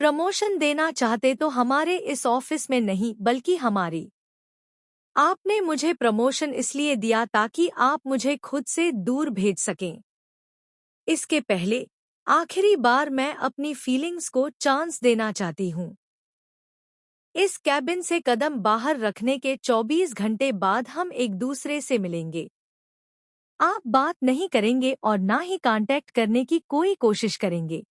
Promotion देना चाहते तो हमारे इस ऑफिस में नहीं बल्कि हमारी। आपने मुझे प्रमोशन इसलिए दिया ताकि आप मुझे खुद से दूर भेज सकें। इसके पहले आखिरी बार मैं अपनी फीलिंग्स को चांस देना चाहती हूँ। इस कैबिन से कदम बाहर रखने के 24 घंटे बाद हम एक दूसरे से मिलेंगे। आप बात नहीं करेंगे और ना ही कांटेक्ट करने की कोई कोशिश करेंगे।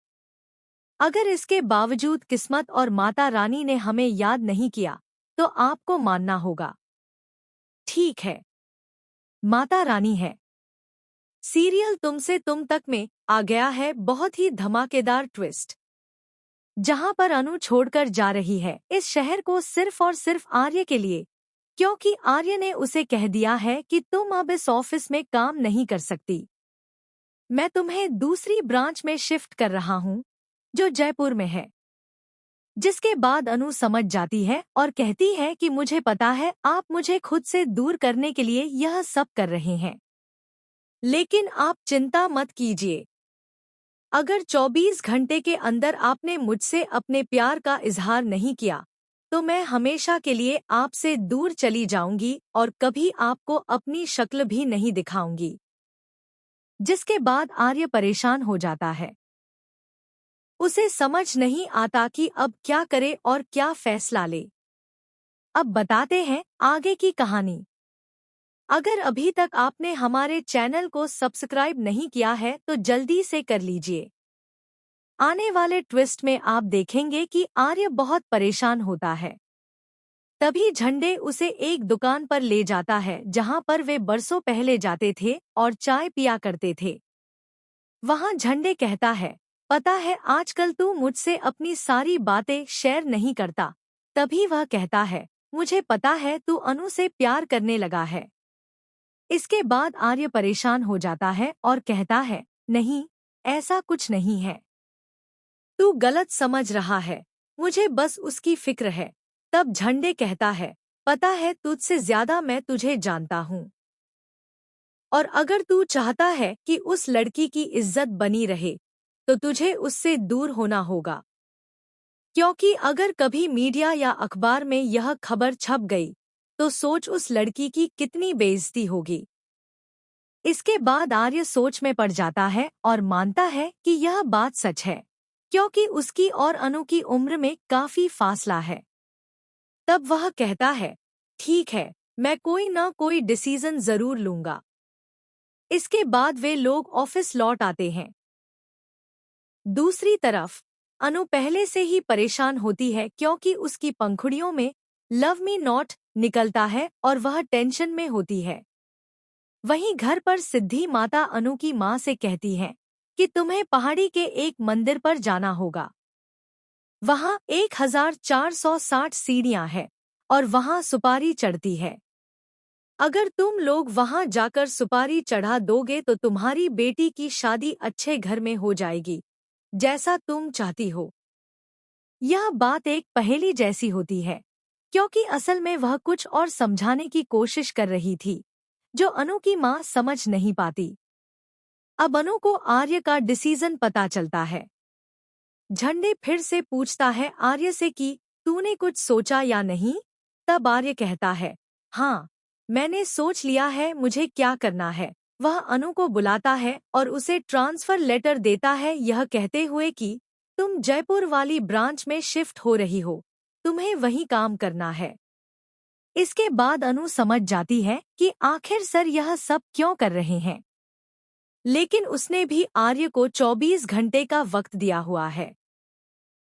अगर इसके बावजूद किस्मत और माता रानी ने हमें याद नहीं किया तो आपको मानना होगा। ठीक है, माता रानी है। सीरियल तुमसे तुम तक में आ गया है बहुत ही धमाकेदार ट्विस्ट, जहां पर अनु छोड़कर जा रही है इस शहर को सिर्फ और सिर्फ आर्य के लिए, क्योंकि आर्य ने उसे कह दिया है कि तुम अब इस ऑफिस में काम नहीं कर सकती। मैं तुम्हें दूसरी ब्रांच में शिफ्ट कर रहा हूँ जो जयपुर में है। जिसके बाद अनु समझ जाती है और कहती है कि मुझे पता है आप मुझे खुद से दूर करने के लिए यह सब कर रहे हैं, लेकिन आप चिंता मत कीजिए। अगर 24 घंटे के अंदर आपने मुझसे अपने प्यार का इजहार नहीं किया तो मैं हमेशा के लिए आपसे दूर चली जाऊंगी और कभी आपको अपनी शक्ल भी नहीं दिखाऊंगी। जिसके बाद आर्य परेशान हो जाता है। उसे समझ नहीं आता कि अब क्या करे और क्या फैसला ले। अब बताते हैं आगे की कहानी। अगर अभी तक आपने हमारे चैनल को सब्सक्राइब नहीं किया है तो जल्दी से कर लीजिए। आने वाले ट्विस्ट में आप देखेंगे कि आर्य बहुत परेशान होता है। तभी झंडे उसे एक दुकान पर ले जाता है जहां पर वे बरसों पहले जाते थे और चाय पिया करते थे। वहां झंडे कहता है, पता है आजकल तू मुझसे अपनी सारी बातें शेयर नहीं करता। तभी वह कहता है, मुझे पता है तू अनु से प्यार करने लगा है। इसके बाद आर्य परेशान हो जाता है और कहता है, नहीं, ऐसा कुछ नहीं है। तू गलत समझ रहा है, मुझे बस उसकी फिक्र है। तब झंडे कहता है, पता है तुझसे ज्यादा मैं तुझे जानता हूँ, और अगर तू चाहता है कि उस लड़की की इज्जत बनी रहे तो तुझे उससे दूर होना होगा, क्योंकि अगर कभी मीडिया या अखबार में यह खबर छप गई तो सोच उस लड़की की कितनी बेइज्जती होगी। इसके बाद आर्य सोच में पड़ जाता है और मानता है कि यह बात सच है, क्योंकि उसकी और अनु की उम्र में काफी फासला है। तब वह कहता है, ठीक है, मैं कोई ना कोई डिसीजन जरूर लूंगा। इसके बाद वे लोग ऑफिस लौट आते हैं। दूसरी तरफ अनु पहले से ही परेशान होती है क्योंकि उसकी पंखुड़ियों में लव मी नॉट निकलता है और वह टेंशन में होती है। वहीं घर पर सिद्धि माता अनु की मां से कहती है कि तुम्हें पहाड़ी के एक मंदिर पर जाना होगा। वहां 1460 सीढ़ियां हैं और वहां सुपारी चढ़ती है। अगर तुम लोग वहां जाकर सुपारी चढ़ा दोगे तो तुम्हारी बेटी की शादी अच्छे घर में हो जाएगी, जैसा तुम चाहती हो। यह बात एक पहेली जैसी होती है, क्योंकि असल में वह कुछ और समझाने की कोशिश कर रही थी जो अनु की मां समझ नहीं पाती। अब अनु को आर्य का डिसीजन पता चलता है। झंडे फिर से पूछता है आर्य से कि तूने कुछ सोचा या नहीं। तब आर्य कहता है, हाँ, मैंने सोच लिया है मुझे क्या करना है। वह अनु को बुलाता है और उसे ट्रांसफर लेटर देता है, यह कहते हुए कि तुम जयपुर वाली ब्रांच में शिफ्ट हो रही हो, तुम्हें वहीं काम करना है। इसके बाद अनु समझ जाती है कि आखिर सर यह सब क्यों कर रहे हैं, लेकिन उसने भी आर्य को 24 घंटे का वक्त दिया हुआ है।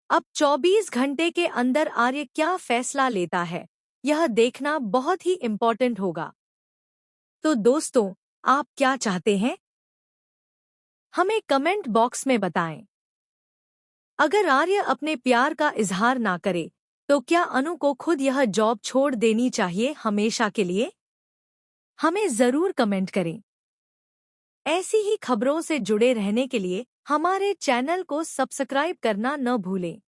अब 24 घंटे के अंदर आर्य क्या फैसला लेता है यह देखना बहुत ही इम्पोर्टेंट होगा। तो दोस्तों, आप क्या चाहते हैं, हमें कमेंट बॉक्स में बताएं। अगर आर्य अपने प्यार का इजहार ना करे तो क्या अनु को खुद यह जॉब छोड़ देनी चाहिए हमेशा के लिए? हमें जरूर कमेंट करें। ऐसी ही खबरों से जुड़े रहने के लिए हमारे चैनल को सब्सक्राइब करना न भूलें।